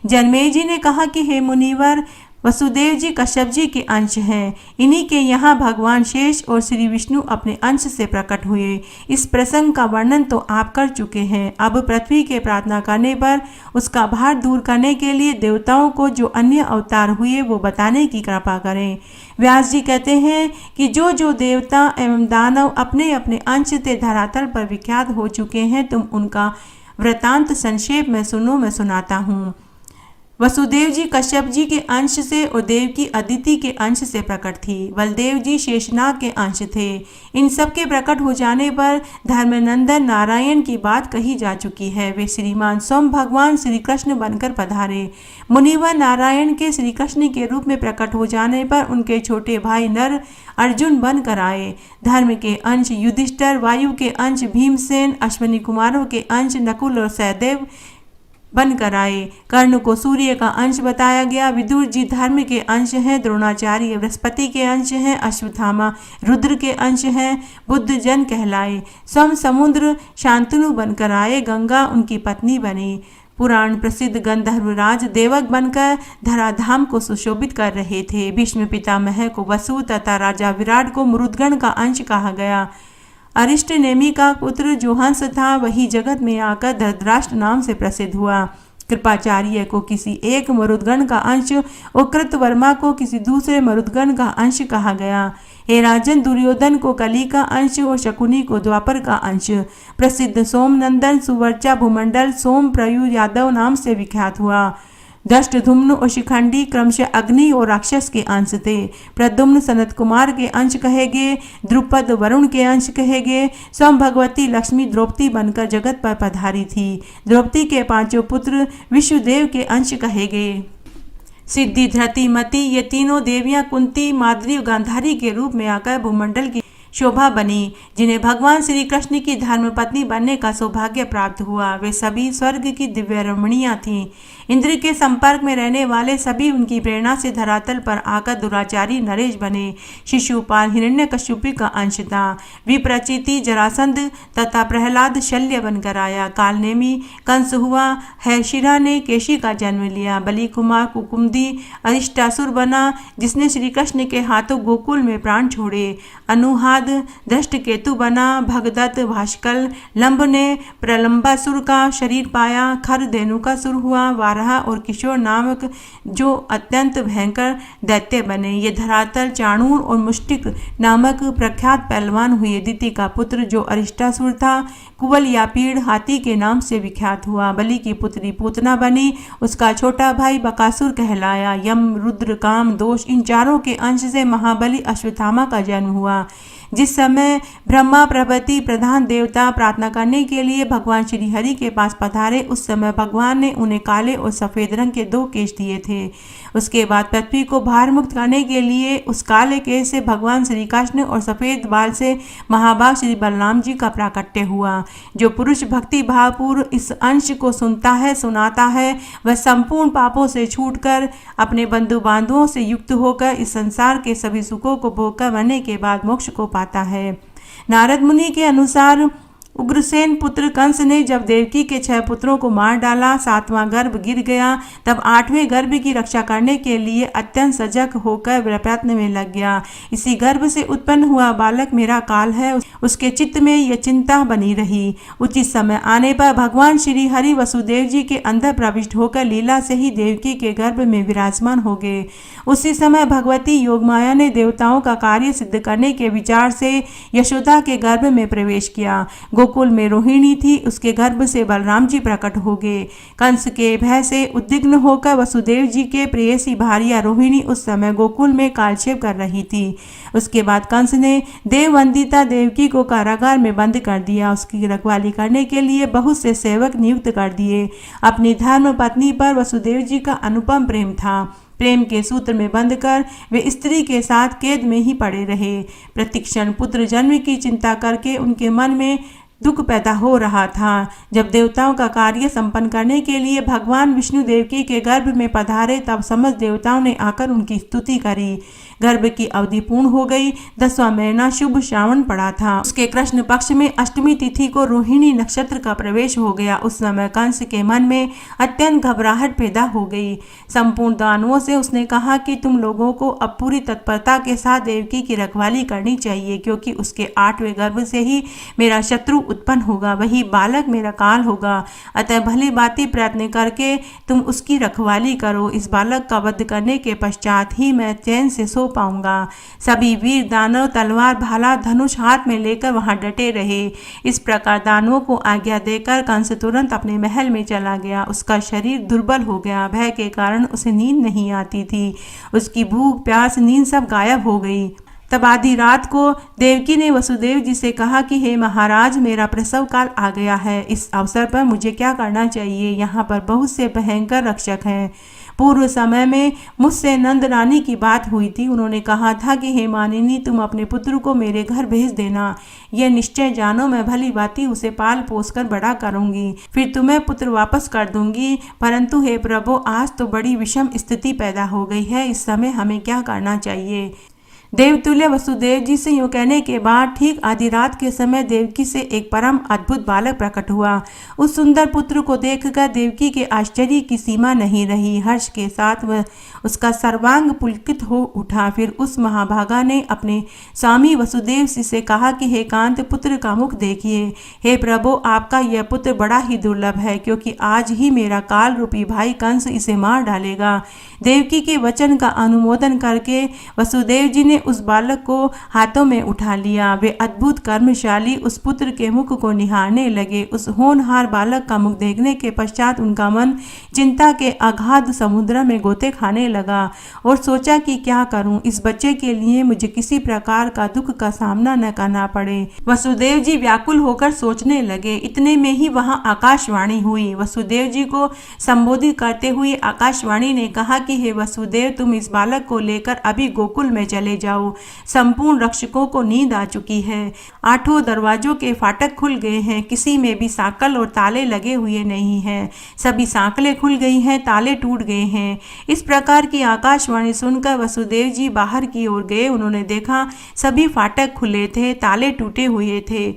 जनमेजय जी ने कहा कि हे मुनिवर, वसुदेव जी कश्यप जी के अंश हैं। इन्हीं के यहाँ भगवान शेष और श्री विष्णु अपने अंश से प्रकट हुए। इस प्रसंग का वर्णन तो आप कर चुके हैं। अब पृथ्वी के प्रार्थना करने पर उसका भार दूर करने के लिए देवताओं को जो अन्य अवतार हुए वो बताने की कृपा करें। व्यास जी कहते हैं कि जो जो देवता एवं दानव अपने अपने अंश से धरातल पर विख्यात हो चुके हैं, तुम उनका वृतांत संक्षेप में सुनो, मैं सुनाता हूँ। वसुदेव जी कश्यप जी के अंश से और देवकी अदिति के अंश से प्रकट थी। बलदेव जी शेषनाग के अंश थे। इन सब के प्रकट हो जाने पर धर्मनंदन नारायण की बात कही जा चुकी है। वे श्रीमान स्वयं भगवान श्री कृष्ण बनकर पधारे। मुनिवर नारायण के श्री कृष्ण के रूप में प्रकट हो जाने पर उनके छोटे भाई नर अर्जुन बनकर आए। धर्म के अंश युधिष्ठिर, वायु के अंश भीमसेन, अश्विनी कुमारों के अंश नकुल और सहदेव बनकर आए। कर्ण को सूर्य का अंश बताया गया। विदुर जी धर्म के अंश हैं। द्रोणाचार्य बृहस्पति के अंश हैं। अश्वत्थामा रुद्र के अंश हैं। बुद्ध जन कहलाए। स्वयं समुद्र शांतनु बनकर आए। गंगा उनकी पत्नी बनी। पुराण प्रसिद्ध गंधर्वराज देवक बनकर धराधाम को सुशोभित कर रहे थे। भीष्म पितामह को वसु तथा राजा विराट को मरुदगण का अंश कहा गया। अरिष्टनेमी का पुत्र जो हंस था वही जगत में आकर धृतराष्ट्र नाम से प्रसिद्ध हुआ। कृपाचार्य को किसी एक मरुदगण का अंश और कृतवर्मा को किसी दूसरे मरुदगण का अंश कहा गया। हे राजन, दुर्योधन को कली का अंश और शकुनी को द्वापर का अंश। प्रसिद्ध सोमनंदन सुवर्चा भूमंडल सोम प्रयु यादव नाम से विख्यात हुआ। दष्टधुम्न और शिखंडी क्रमशः अग्नि और राक्षस के अंश थे। प्रद्युम्न सनत कुमार के अंश कहे गए। द्रुपद वरुण के अंश कहे गए। स्वयं भगवती लक्ष्मी द्रौपदी बनकर जगत पर पधारी थी। द्रौपदी के 5 पुत्र विष्णुदेव के अंश कहे गए। सिद्धि, धृति, मति ये तीनों देवियां कुंती, माद्री और गांधारी के रूप में आकर भूमंडल की शोभा बनी, जिन्हें भगवान श्री कृष्ण की धर्मपत्नी बनने का सौभाग्य प्राप्त हुआ। वे सभी स्वर्ग की दिव्य रमणियां थीं। इंद्र के संपर्क में रहने वाले सभी उनकी प्रेरणा से धरातल पर आकर दुराचारी नरेश बने। शिशुपाल हिरण्यकश्यपु का अंश था। विप्रचिति जरासंध तथा प्रहलाद शल्य बनकर आया। कालनेमी कंस हुआ। हैशिरा ने केशी का जन्म लिया। बलि कुमार कुकुमदी अरिष्टासुर बना, जिसने श्री कृष्ण के हाथों गोकुल में प्राण छोड़े। अनुहाद दृष्टकेतु बना। भगदत्त भास्कर लंब ने प्रलंबासुर का शरीर पाया। खर धेनुकासुर हुआ। वाराह और किशोर नामक जो अत्यंत भयंकर दैत्य बने। ये धरातल चाणूर और मुष्टिक नामक प्रख्यात पहलवान हुए। दिति का पुत्र जो अरिष्टासुर था, कुवल या पीड़ हाथी के नाम से विख्यात हुआ। बलि की पुत्री पूतना बनी। उसका छोटा भाई बकासुर कहलाया। यम, रुद्र, काम, दोष, इन चारों के अंश से महाबली अश्वत्थामा का जन्म हुआ। जिस समय ब्रह्मा प्रभृति प्रधान देवता प्रार्थना करने के लिए भगवान श्री हरि के पास पधारे, उस समय भगवान ने उन्हें काले और सफेद रंग के 2 केश दिए थे। उसके बाद पृथ्वी को भार मुक्त करने के लिए उस काले केश से भगवान श्री कृष्ण और सफेद बाल से महाभाग श्री बलराम जी का प्राकट्य हुआ। जो पुरुष भक्ति भावपूर्व इस अंश को सुनता है, सुनाता है, वह संपूर्ण पापों से छूटकर अपने बंधु बांधवों से युक्त होकर इस संसार के सभी सुखों को भोगकर मरने के बाद मोक्ष को पाता है। नारद मुनि के अनुसार उग्रसेन पुत्र कंस ने जब देवकी के 6 पुत्रों को मार डाला, 7वां गर्भ गिर गया, तब 8वें गर्भ की रक्षा करने के लिए अत्यंत सजग होकर प्रयत्न में लग गया। इसी गर्भ से उत्पन्न हुआ बालक मेरा काल है। उसके चित्त में यह चिंता बनी रही। उचित समय आने पर भगवान श्री हरि वसुदेव जी के अंदर प्रविष्ट होकर लीला से ही देवकी के गर्भ में विराजमान हो गए। उसी समय भगवती योगमाया ने देवताओं का कार्य सिद्ध करने के विचार से यशोदा के गर्भ में प्रवेश किया। गोकुल में रोहिणी थी, उसके गर्भ से बलराम जी प्रकट हो गए। कंस के भय से उद्विग्न होकर वसुदेव जी के प्रेयसी भार्या रोहिणी उस समय गोकुल में कालक्षेप कर रही थी। उसके बाद कंस ने देववंदिता देवकी को कारागार में बंद कर दिया। उसकी रखवाली करने के लिए बहुत से सेवक नियुक्त कर दिए। अपनी धर्म पत्नी पर वसुदेव जी का अनुपम प्रेम था। प्रेम के सूत्र में बंधकर वे स्त्री के साथ कैद में ही पड़े रहे। प्रतिक्षण पुत्र जन्म की चिंता करके उनके मन में दुख पैदा हो रहा था। जब देवताओं का कार्य संपन्न करने के लिए भगवान विष्णु देवकी के गर्भ में पधारे, तब समस्त देवताओं ने आकर उनकी स्तुति करी। गर्भ की अवधि पूर्ण हो गई। 10वां महीना शुभ श्रावण पड़ा था। उसके कृष्ण पक्ष में अष्टमी तिथि को रोहिणी नक्षत्र का प्रवेश हो गया। उस समय कंस के मन में अत्यंत घबराहट पैदा हो गई। संपूर्ण दानवों से उसने कहा कि तुम लोगों को अब पूरी तत्परता के साथ देवकी की रखवाली करनी चाहिए, क्योंकि उसके 8वें गर्भ से ही मेरा शत्रु उत्पन्न होगा, वही बालक मेरा काल होगा। अतः भली भांति प्रयत्न करके तुम उसकी रखवाली करो। इस बालक का वध करने के पश्चात ही मैं चैन से सो पाऊंगा। सभी वीर दानव तलवार, भाला, धनुष हाथ में लेकर वहां डटे रहे। इस प्रकार दानवों को आज्ञा देकर कंस तुरंत अपने महल में चला गया। उसका शरीर दुर्बल हो गया। भय के कारण उसे नींद नहीं आती थी। उसकी भूख, प्यास, नींद सब गायब हो गई। तब आधी रात को देवकी ने वसुदेव जी से कहा कि हे महाराज, मेरा प्रसव काल आ गया है। इस अवसर पर मुझे क्या करना चाहिए? यहाँ पर बहुत से भयंकर रक्षक हैं। पूर्व समय में मुझसे नंद रानी की बात हुई थी। उन्होंने कहा था कि हे मानिनी, तुम अपने पुत्र को मेरे घर भेज देना। यह निश्चय जानो, मैं भली भांति उसे पाल पोस कर बड़ा करूंगी, फिर तुम्हें पुत्र वापस कर दूंगी। परंतु हे प्रभु, आज तो बड़ी विषम स्थिति पैदा हो गई है। इस समय हमें क्या करना चाहिए? देवतुल्य वसुदेव जी से यूँ कहने के बाद ठीक आधी रात के समय देवकी से एक परम अद्भुत बालक प्रकट हुआ। उस सुंदर पुत्र को देखकर देवकी के आश्चर्य की सीमा नहीं रही। हर्ष के साथ वह उसका सर्वांग पुलकित हो उठा। फिर उस महाभागा ने अपने स्वामी वसुदेव जी से कहा कि हे कांत, पुत्र का मुख देखिए। हे प्रभु, आपका यह पुत्र बड़ा ही दुर्लभ है, क्योंकि आज ही मेरा काल रूपी भाई कंस इसे मार डालेगा। देवकी के वचन का अनुमोदन करके वसुदेव जी ने उस बालक को हाथों में उठा लिया। वे अद्भुत कर्मशाली उस पुत्र के मुख को निहारने लगे। उस होनहार बालक का मुख देखने के पश्चात उनका मन चिंता के अगाध समुद्र में गोते खाने लगा और सोचा कि क्या करूं, इस बच्चे के लिए मुझे किसी प्रकार का दुख का सामना न करना पड़े। वसुदेव जी व्याकुल होकर सोचने लगे। इतने में ही वहां आकाशवाणी हुई। वसुदेव जी को संबोधित करते हुए आकाशवाणी ने कहा कि हे वसुदेव, तुम इस बालक को लेकर अभी गोकुल में चले जाओ। जाओ। संपूर्ण रक्षकों को नींद आ चुकी है। 8 दरवाजों के फाटक खुल गए हैं, किसी में भी सांकल और ताले लगे हुए नहीं हैं। सभी सांकलें खुल गई हैं, ताले टूट गए हैं। इस प्रकार की आकाशवाणी सुनकर वसुदेव जी बाहर की ओर गए। उन्होंने देखा सभी फाटक खुले थे, ताले टूटे हुए थे।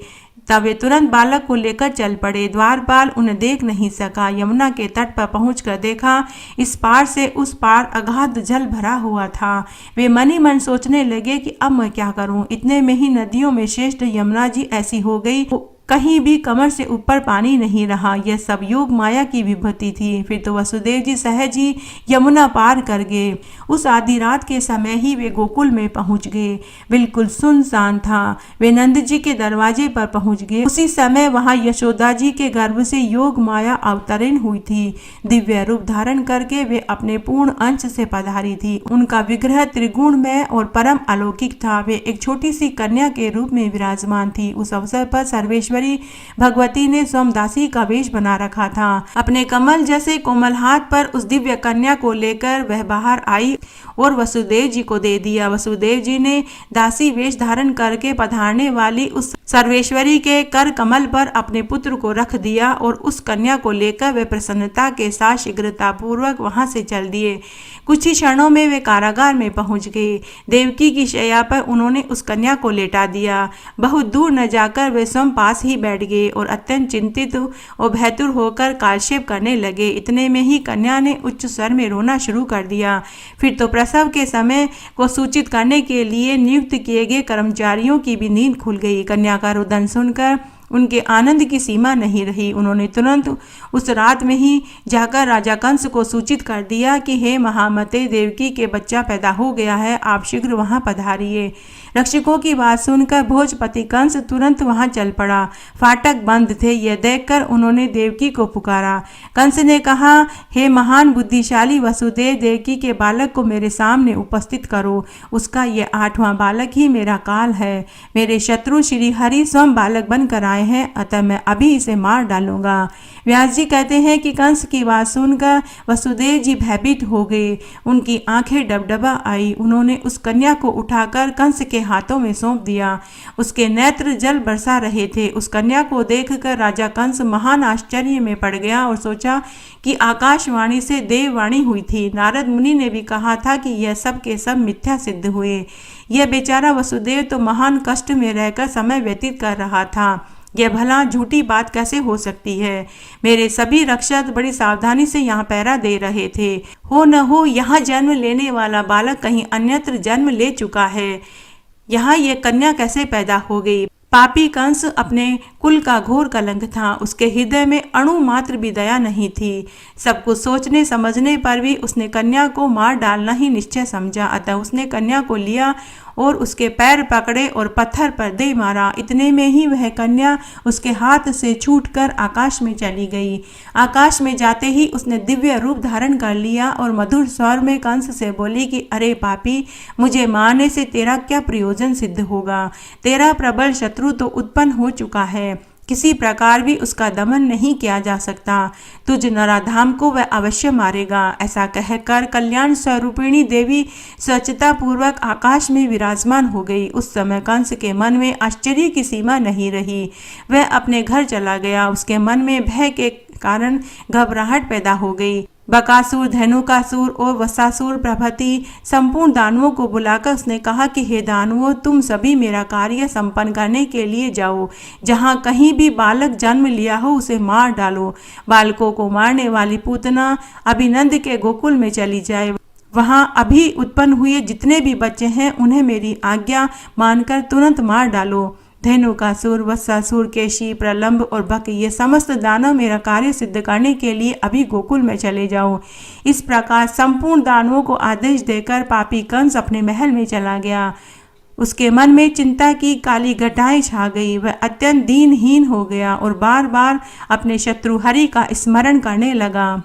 तब वे तुरंत बालक को लेकर चल पड़े। द्वारपाल उन्हें देख नहीं सका। यमुना के तट पर पहुंचकर देखा इस पार से उस पार अगाध जल भरा हुआ था। वे मन ही मन सोचने लगे कि अब मैं क्या करूं। इतने में ही नदियों में श्रेष्ठ यमुना जी ऐसी हो गई, कहीं भी कमर से ऊपर पानी नहीं रहा। यह सब योग माया की विभूति थी। फिर तो वसुदेव जी सहज ही यमुना पार कर गए। उस आधी रात के समय ही वे गोकुल में पहुंच गए। बिल्कुल सुनसान था। वे नंद जी के दरवाजे पर पहुंच गए। उसी समय वहां यशोदा जी के गर्भ से योग माया अवतरण हुई थी। दिव्य रूप धारण करके वे अपने पूर्ण अंश से पधारी थी। उनका विग्रह त्रिगुणमय और परम अलौकिक था। वे एक छोटी सी कन्या के रूप में विराजमान थी। उस अवसर पर सर्वेश्वर भगवती ने सोमदासी का वेश बना रखा था। अपने कमल जैसे कोमल हाथ पर उस दिव्य कन्या को लेकर वह बाहर आई और वसुदेव जी को दे दिया। वसुदेव जी ने दासी वेश धारण करके पधारने वाली उस सर्वेश्वरी के कर कमल पर अपने पुत्र को रख दिया और उस कन्या को लेकर वे प्रसन्नता के साथ शीघ्रता पूर्वक वहां से चल दिए। कुछ ही क्षणों में वे कारागार में पहुंच गए। देवकी की शैया पर उन्होंने उस कन्या को लेटा दिया। बहुत दूर न जाकर वे स्वयं पास ही बैठ गए और अत्यंत चिंतित और भयतुर होकर कालक्षेप करने लगे। इतने में ही कन्या ने उच्च स्वर में रोना शुरू कर दिया। फिर तो प्रसव के समय को सूचित करने के लिए नियुक्त किए गए कर्मचारियों की भी नींद खुल गई। कन्या का रुदन सुनकर उनके आनंद की सीमा नहीं रही। उन्होंने तुरंत उस रात में ही जाकर राजा कंस को सूचित कर दिया कि हे महामते, देवकी के बच्चा पैदा हो गया है, आप शीघ्र वहां पधारिए। रक्षकों की बात सुनकर भोजपति कंस तुरंत वहां चल पड़ा। फाटक बंद थे। यह देखकर उन्होंने देवकी को पुकारा। कंस ने कहा, हे महान बुद्धिशाली वसुदेव, देवकी के बालक को मेरे सामने उपस्थित करो। उसका यह 8वां बालक ही मेरा काल है। मेरे शत्रु श्री हरि स्वयं बालक बनकर आए हैं, अतः मैं अभी इसे मार डालूंगा। व्यास जी कहते हैं कि कंस की बात सुनकर वसुदेव जी भयभीत हो गए। उनकी आंखें डबडबा आई। उन्होंने उस कन्या को उठाकर कंस के हाथों में सौंप दिया। उसके नेत्र जल बरसा रहे थे। उस कन्या को देखकर राजा कंस महान आश्चर्य में पड़ गया और सोचा कि आकाशवाणी से देववाणी हुई थी। नारद मुनि ने भी कहा था कि यह सब के सब मिथ्या सिद्ध हुए। यह बेचारा वसुदेव तो महान कष्ट में रहकर समय व्यतीत कर रहा था। यह भला झूठी बात कैसे हो सकती है। मेरे सभी रक्षक बड़ी सावधानी से यहाँ पहरा दे रहे थे। हो न हो यहाँ जन्म लेने वाला बालक कहीं अन्यत्र जन्म ले चुका है। यहाँ ये कन्या कैसे पैदा हो गई। पापी कंस अपने कुल का घोर कलंक था। उसके हृदय में अणु मात्र भी दया नहीं थी। सब कुछ सोचने समझने पर भी उसने कन्या को मार डालना ही निश्चय समझा। अतः उसने कन्या को लिया और उसके पैर पकड़े और पत्थर पर दे मारा। इतने में ही वह कन्या उसके हाथ से छूटकर आकाश में चली गई। आकाश में जाते ही उसने दिव्य रूप धारण कर लिया और मधुर स्वर में कंस से बोली कि अरे पापी, मुझे मारने से तेरा क्या प्रयोजन सिद्ध होगा। तेरा प्रबल शत्रु तो उत्पन्न हो चुका है, किसी प्रकार भी उसका दमन नहीं किया जा सकता। तुझ नराधाम को वह अवश्य मारेगा। ऐसा कहकर कल्याण स्वरूपिणी देवी स्वच्छता पूर्वक आकाश में विराजमान हो गई। उस समय कंस के मन में आश्चर्य की सीमा नहीं रही। वह अपने घर चला गया। उसके मन में भय के कारण घबराहट पैदा हो गई। बकासुर, धनुकासुर और वसासुर प्रभृति संपूर्ण दानवों को बुलाकर उसने कहा कि हे दानवों, तुम सभी मेरा कार्य संपन्न करने के लिए जाओ। जहाँ कहीं भी बालक जन्म लिया हो उसे मार डालो। बालकों को मारने वाली पूतना अभिनंद के गोकुल में चली जाए। वहाँ अभी उत्पन्न हुए जितने भी बच्चे हैं उन्हें मेरी आज्ञा मानकर तुरंत मार डालो। धेनुकासुर, वत्सासुर, केशी, प्रलंब और बक ये समस्त दानव मेरा कार्य सिद्ध करने के लिए अभी गोकुल में चले जाओ। इस प्रकार संपूर्ण दानवों को आदेश देकर पापी कंस अपने महल में चला गया। उसके मन में चिंता की काली घटाएं छा गई। वह अत्यंत दीनहीन हो गया और बार बार अपने शत्रु हरि का स्मरण करने लगा।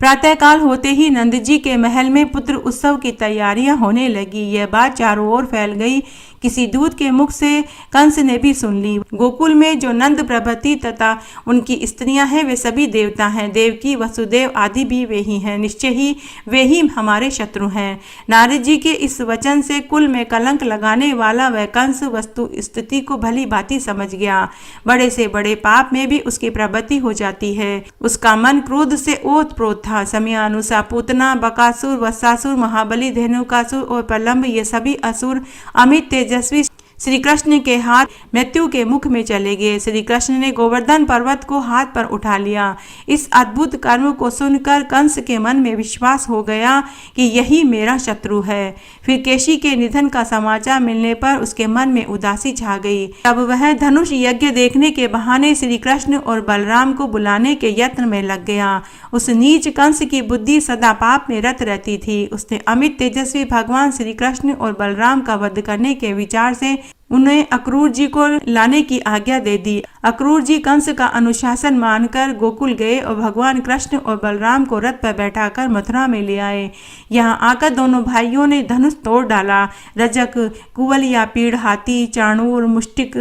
प्रातःकाल होते ही नंद जी के महल में पुत्र उत्सव की तैयारियां होने लगी। यह बात चारों ओर फैल गई किसी दूत के मुख से कंस ने भी सुन ली। गोकुल में जो नंद प्रभृति तथा उनकी स्त्रियां हैं वे सभी देवता हैं। देवकी, वसुदेव आदि भी वे ही हैं। निश्चय ही वे ही हमारे शत्रु हैं। नारद जी के इस वचन से कुल में कलंक लगाने वाला वह कंस वस्तु स्थिति को भली भांति समझ गया। बड़े से बड़े पाप में भी उसकी प्रवृत्ति हो जाती है। उसका मन क्रोध से ओतप्रोत था। समयानुसार पूतना, बकासुर, वत्सासुर, महाबली, धेनुकासुर और प्रलंब ये सभी असुर अमित तेजस्वी श्री कृष्ण के हाथ मृत्यु के मुख में चले गए। श्री कृष्ण ने गोवर्धन पर्वत को हाथ पर उठा लिया। इस अद्भुत कर्म को सुनकर कंस के मन में विश्वास हो गया कि यही मेरा शत्रु है। फिर केशी के निधन का समाचार मिलने पर उसके मन में उदासी छा गई। तब वह धनुष यज्ञ देखने के बहाने श्री कृष्ण और बलराम को बुलाने के यत्न में लग गया। उस नीच कंस की बुद्धि सदा पाप में रत रहती थी। उसने अमित तेजस्वी भगवान श्री कृष्ण और बलराम का वध करने के विचार से उन्हें अक्रूर जी को लाने की आज्ञा दे दी। अक्रूर जी कंस का अनुशासन मानकर गोकुल गए और भगवान कृष्ण और बलराम को रथ पर बैठाकर मथुरा में ले आए। यहाँ आकर दोनों भाइयों ने धनुष तोड़ डाला। रजक, कुवलिया, पीड़, हाथी, चाणूर, मुष्टिक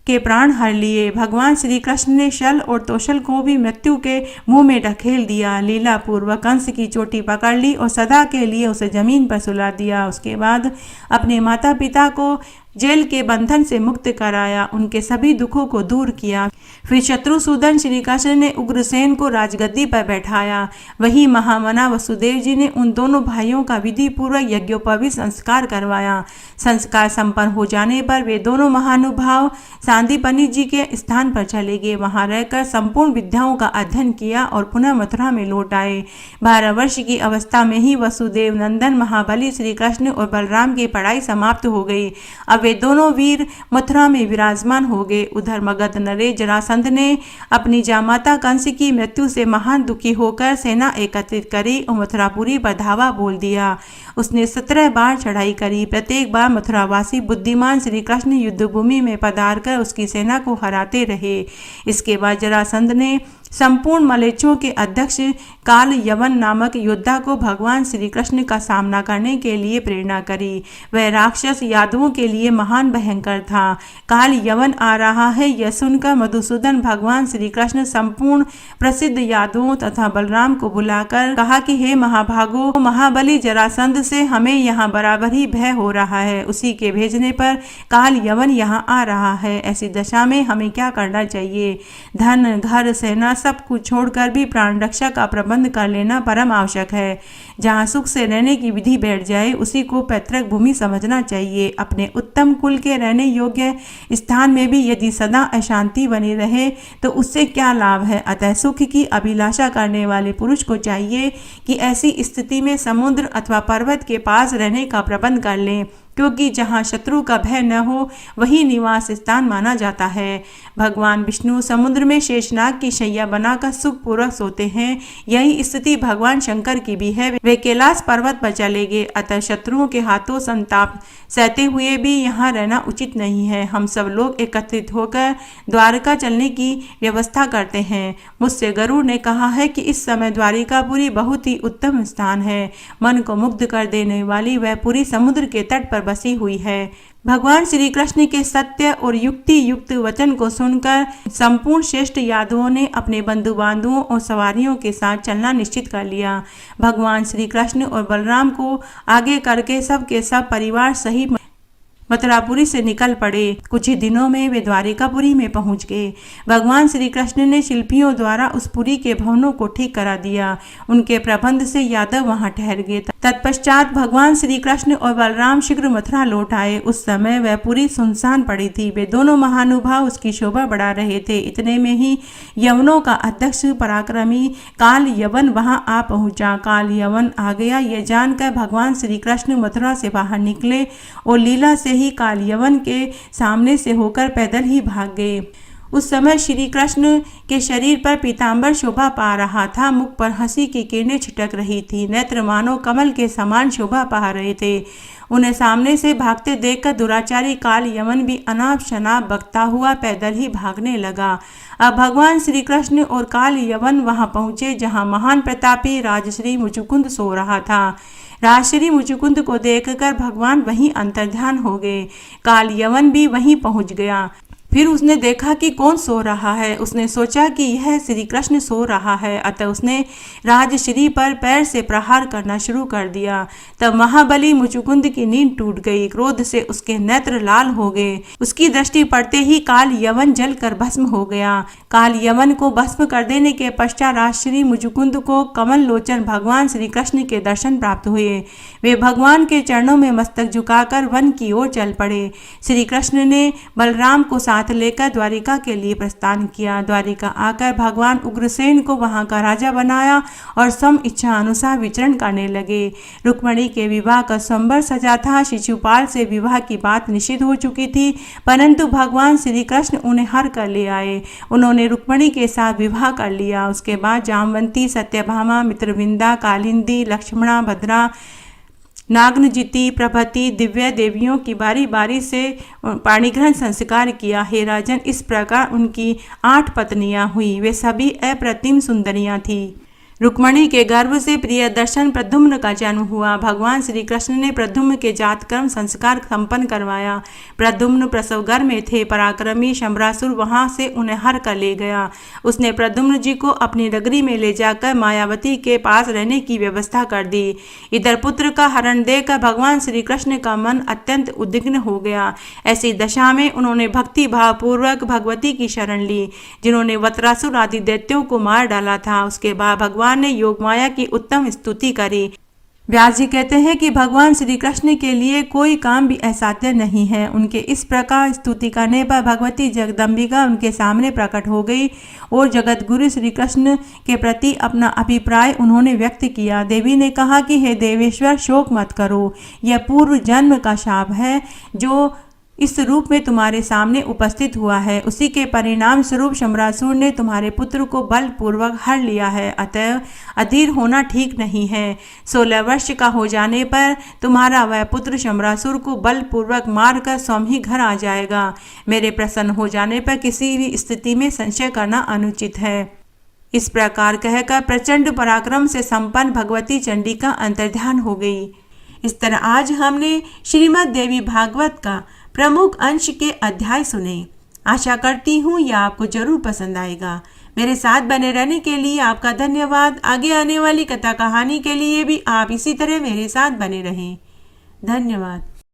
के प्राण हर लिए। भगवान श्री कृष्ण ने शल और तोशल को भी मृत्यु के मुंह में ढकेल दिया। लीला पूर्वक कंस की चोटी पकड़ ली और सदा के लिए उसे जमीन पर सुला दिया। उसके बाद अपने माता पिता को जेल के बंधन से मुक्त कराया, उनके सभी दुखों को दूर किया। फिर शत्रुसूदन श्री कृष्ण ने उग्रसेन को राजगद्दी पर बैठाया। वही महामना वसुदेव जी ने उन दोनों भाइयों का विधि पूर्वक यज्ञोपवीत संस्कार करवाया। संस्कार संपन्न हो जाने पर वे दोनों महानुभाव सांदीपनि जी के स्थान पर चले गए। वहां रहकर संपूर्ण विद्याओं का अध्ययन किया और पुनः मथुरा में लौट आए। 12 वर्ष की अवस्था में ही वसुदेव नंदन महाबली श्री कृष्ण और बलराम की पढ़ाई समाप्त हो गई। अब वे दोनों वीर मथुरा में विराजमान हो गए। उधर मगध नरेश जरासंध ने अपनी जामाता कंस की मृत्यु से महान दुखी होकर सेना एकत्रित करी और मथुरापुरी पर धावा बोल दिया। उसने 17 बार चढ़ाई करी। प्रत्येक बार मथुरावासी बुद्धिमान श्री कृष्ण युद्धभूमि में पधार कर उसकी सेना को हराते रहे। इसके बाद जरासंध ने संपूर्ण मलेच्छों के अध्यक्ष काल यवन नामक योद्धा को भगवान श्री कृष्ण का सामना करने के लिए प्रेरणा करी। वह राक्षस यादवों के लिए महान भयंकर था। काल यवन आ रहा है यह सुनकर मधुसूदन भगवान श्री कृष्ण संपूर्ण प्रसिद्ध यादवों तथा बलराम को बुलाकर कहा कि हे महाभागो, महाबली जरासंध से हमें यहाँ बराबर ही भय हो रहा है। उसी के भेजने पर काल यवन यहाँ आ रहा है। ऐसी दशा में हमें क्या करना चाहिए? धन, घर, सेना सब कुछ छोड़कर भी प्राण रक्षा का प्रबंध कर लेना परम आवश्यक है। जहाँ सुख से रहने की विधि बैठ जाए उसी को पैतृक भूमि समझना चाहिए। अपने उत्तम कुल के रहने योग्य स्थान में भी यदि सदा अशांति बनी रहे तो उससे क्या लाभ है? अतः सुख की अभिलाषा करने वाले पुरुष को चाहिए कि ऐसी स्थिति में समुद्र अथवा पर्वत के पास रहने का प्रबंध कर लें, क्योंकि जहाँ शत्रु का भय न हो वही निवास स्थान माना जाता है। भगवान विष्णु समुद्र में शेषनाग की शैया बनाकर सुखपूर्वक सोते हैं। यही स्थिति भगवान शंकर की भी है। वे कैलाश पर्वत पर चले गए। अतः शत्रुओं के हाथों संताप सहते हुए भी यहाँ रहना उचित नहीं है। हम सब लोग एकत्रित होकर द्वारका चलने की व्यवस्था करते हैं। मुझसे गरुड़ ने कहा है कि इस समय द्वारिकापुरी बहुत ही उत्तम स्थान है। मन को मुग्ध कर देने वाली वह पुरी समुद्र के तट पर बसी हुई है। भगवान श्री कृष्ण के सत्य और युक्ति युक्त वचन को सुनकर संपूर्ण श्रेष्ठ यादवों ने अपने बंधु बांधवों और सवारियों के साथ चलना निश्चित कर लिया। भगवान श्री कृष्ण और बलराम को आगे करके सब के सब परिवार सहित मथुरापुरी से निकल पड़े। कुछ ही दिनों में वे द्वारिकापुरी में पहुंच गए। भगवान श्री कृष्ण ने शिल्पियों द्वारा उस पुरी के भवनों को ठीक करा दिया। उनके प्रबंध से यादव वहां ठहर गए। तत्पश्चात भगवान श्री कृष्ण और बलराम शीघ्र मथुरा लौट आए। उस समय वह पुरी सुनसान पड़ी थी। वे दोनों महानुभाव उसकी शोभा बढ़ा रहे थे। इतने में ही यवनों का अध्यक्ष पराक्रमी काल यवन वहां आ पहुंचा। काल यवन आ गया यह जानकर भगवान श्री कृष्ण मथुरा से बाहर निकले और लीला से ही काल यवन के सामने से होकर पैदल ही भाग गए। उस समय श्री कृष्ण के शरीर पर पीतांबर शोभा पा रहा था। मुख पर हंसी की किरणें छिटक रही थी। नेत्र मानो कमल के समान शोभा पा रहे थे। उन्हें सामने से भागते देखकर दुराचारी काल यवन भी अनाप शनाप बकता हुआ पैदल ही भागने लगा। अब भगवान श्री कृष्ण और काल यवन वहां पहुंचे जहां महान प्रतापी राजश्री मुचुकुंद सो रहा था। राजश्री मुचुकुंद को देखकर भगवान वहीं अंतर्ध्यान हो गए। काल यवन भी वहीं पहुंच गया। फिर उसने देखा कि कौन सो रहा है। उसने सोचा कि यह श्री कृष्ण सो रहा है, अतः उसने राजश्री पर पैर से प्रहार करना शुरू कर दिया। तब महाबली मुचुकुंद की नींद टूट गई। क्रोध से उसके नेत्र लाल हो गए। उसकी दृष्टि पड़ते ही काल यवन जलकर भस्म हो गया। काल यवन को भस्म कर देने के पश्चात राजश्री मुचुकुंद को कमल लोचन भगवान श्री कृष्ण के दर्शन प्राप्त हुए। वे भगवान के चरणों में मस्तक झुकाकर वन की ओर चल पड़े। श्री कृष्ण ने बलराम को साथ लेकर द्वारिका के लिए प्रस्थान किया। द्वारिका आकर भगवान उग्रसेन को वहां का राजा बनाया और सम इच्छा अनुसार विचरण करने लगे। रुक्मिणी के विवाह का स्वयंवर सजा था। शिशुपाल से विवाह की बात निषिद्ध हो चुकी थी, परंतु भगवान श्री कृष्ण उन्हें हर कर ले आए। उन्होंने रुक्मिणी के साथ विवाह कर लिया। उसके बाद जामवंती, सत्यभामा, मित्रविंदा, कालिंदी, लक्ष्मणा, भद्रा, नागनजिति प्रभृति दिव्य देवियों की बारी बारी से पाणिग्रहण संस्कार किया। हे राजन, इस प्रकार उनकी 8 पत्नियां हुई। वे सभी अप्रतिम सुंदरियां थीं। रुक्मिणी के गर्भ से प्रियदर्शन प्रद्युम्न का जन्म हुआ। भगवान श्री कृष्ण ने प्रद्युम्न के जातकर्म संस्कार संपन्न करवाया। प्रद्युम्न प्रसव घर में थे। पराक्रमी शंबरासुर वहां से उन्हें हर कर ले गया। उसने प्रद्युम्न जी को अपनी नगरी में ले जाकर मायावती के पास रहने की व्यवस्था कर दी। इधर पुत्र का हरण देकर भगवान श्री कृष्ण का मन अत्यंत उद्विग्न हो गया। ऐसी दशा में उन्होंने भक्ति भाव पूर्वक भगवती की शरण ली, जिन्होंने वत्रासुर आदि दैत्यों को मार डाला था। उसके बाद भगवान ने योगमाया की उत्तम स्तुति करी। व्यास जी कहते हैं कि भगवान श्री कृष्ण के लिए कोई काम भी असाध्य नहीं है। उनके इस प्रकार स्तुति करने पर भगवती जगदम्बिका उनके सामने प्रकट हो गई और जगत गुरु श्री कृष्ण के प्रति अपना अभिप्राय उन्होंने व्यक्त किया। देवी ने कहा कि हे देवेश्वर, शोक मत करो। यह पूर्व जन्म का शाप है जो इस रूप में तुम्हारे सामने उपस्थित हुआ है। उसी के परिणाम स्वरूप शंबरासुर ने तुम्हारे पुत्र को बलपूर्वक हर लिया है। अतः अधीर होना ठीक नहीं है। 16 वर्ष का हो जाने पर तुम्हारा वह पुत्र शंबरासुर को बलपूर्वक मारकर स्वयं ही घर आ जाएगा। मेरे प्रसन्न हो जाने पर किसी भी स्थिति में संशय करना अनुचित है। इस प्रकार कहकर प्रचंड पराक्रम से संपन्न भगवती चंडिका अंतर्ध्यान हो गई। इस तरह आज हमने श्रीमद् देवी भागवत का प्रमुख अंश के अध्याय सुने। आशा करती हूँ यह आपको जरूर पसंद आएगा। मेरे साथ बने रहने के लिए आपका धन्यवाद। आगे आने वाली कथा कहानी के लिए भी आप इसी तरह मेरे साथ बने रहें। धन्यवाद।